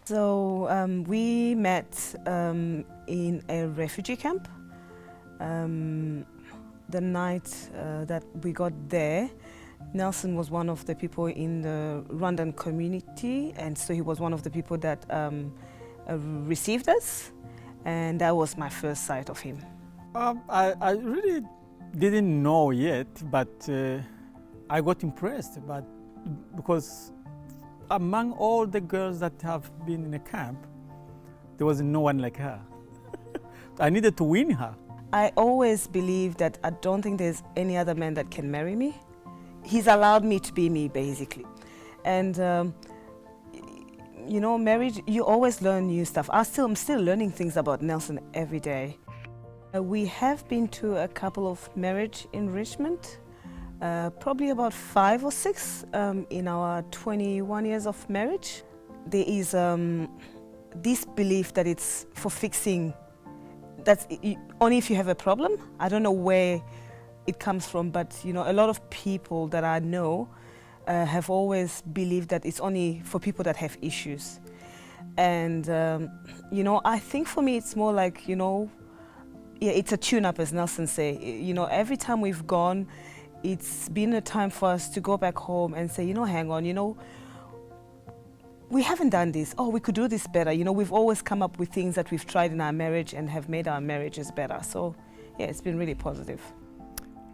So we met in a refugee camp. The night that we got there, Nelson was one of the people in the Rwandan community, and so he was one of the people that received us, and that was my first sight of him. I really didn't know yet, but I got impressed. But because among all the girls that have been in a camp, there was no one like her. I needed to win her. I always believe that I don't think there's any other man that can marry me. He's allowed me to be me, basically. And you know, marriage, you always learn new stuff. I'm still learning things about Nelson every day. We have been to a couple of marriage enrichment, probably about 5 or 6 in our 21 years of marriage. There is this belief that it's for fixing, that's only if you have a problem. I don't know where it comes from, but you know, a lot of people that I know have always believed that it's only for people that have issues. And you know, I think for me it's more like, you know, yeah, it's a tune-up, as Nelson say. You know, every time we've gone, it's been a time for us to go back home and say, you know, hang on, you know, we haven't done this. Oh, we could do this better. You know, we've always come up with things that we've tried in our marriage and have made our marriages better. So, yeah, it's been really positive.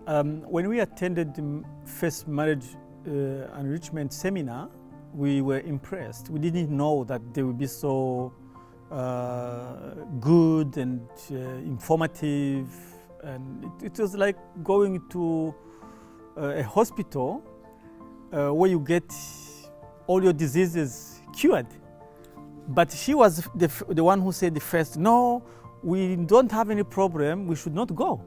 When we attended the first marriage enrichment seminar, we were impressed. We didn't know that they would be so good and informative, and it was like going to a hospital where you get all your diseases cured. But she was the one who said the first, no, we don't have any problem, we should not go.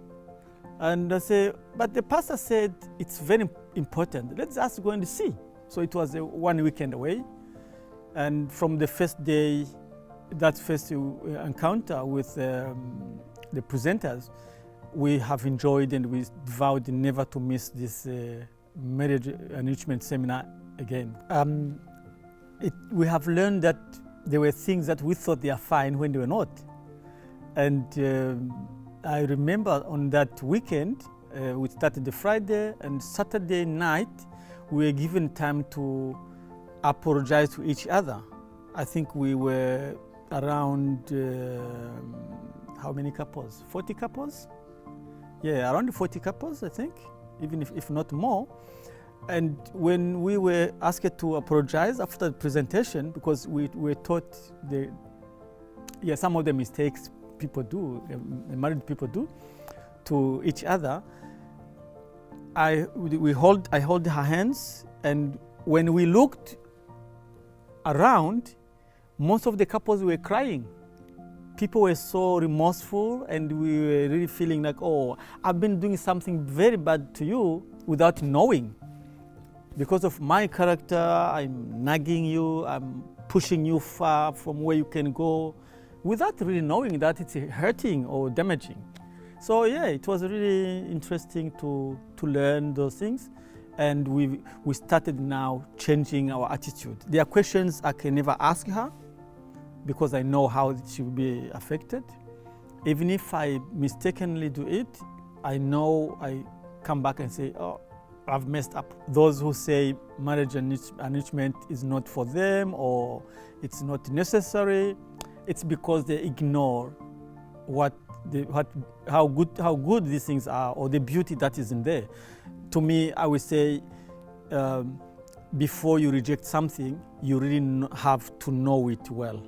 And I say, but the pastor said it's very important, let's just go and see. So it was a 1 weekend away, and from the first day, that first encounter with the presenters, we have enjoyed and we vowed never to miss this marriage enrichment seminar again. We have learned that there were things that we thought they are fine when they were not. And I remember on that weekend, we started the Friday, and Saturday night, we were given time to apologize to each other. I think we were around, how many couples? 40 couples? Yeah, around 40 couples, I think, even if not more. And when we were asked to apologize after the presentation, because we were taught some of the mistakes people do, married people do, to each other, I hold her hands, and when we looked around, most of the couples were crying. People were so remorseful, and we were really feeling like, oh, I've been doing something very bad to you without knowing. Because of my character, I'm nagging you, I'm pushing you far from where you can go, without really knowing that it's hurting or damaging. So yeah, it was really interesting to learn those things. And we started now changing our attitude. There are questions I can never ask her, because I know how she will be affected. Even if I mistakenly do it, I know I come back and say, oh, I've messed up. Those who say marriage enrichment is not for them or it's not necessary, it's because they ignore how good these things are, or the beauty that is in there. To me, I would say, before you reject something, you really have to know it well.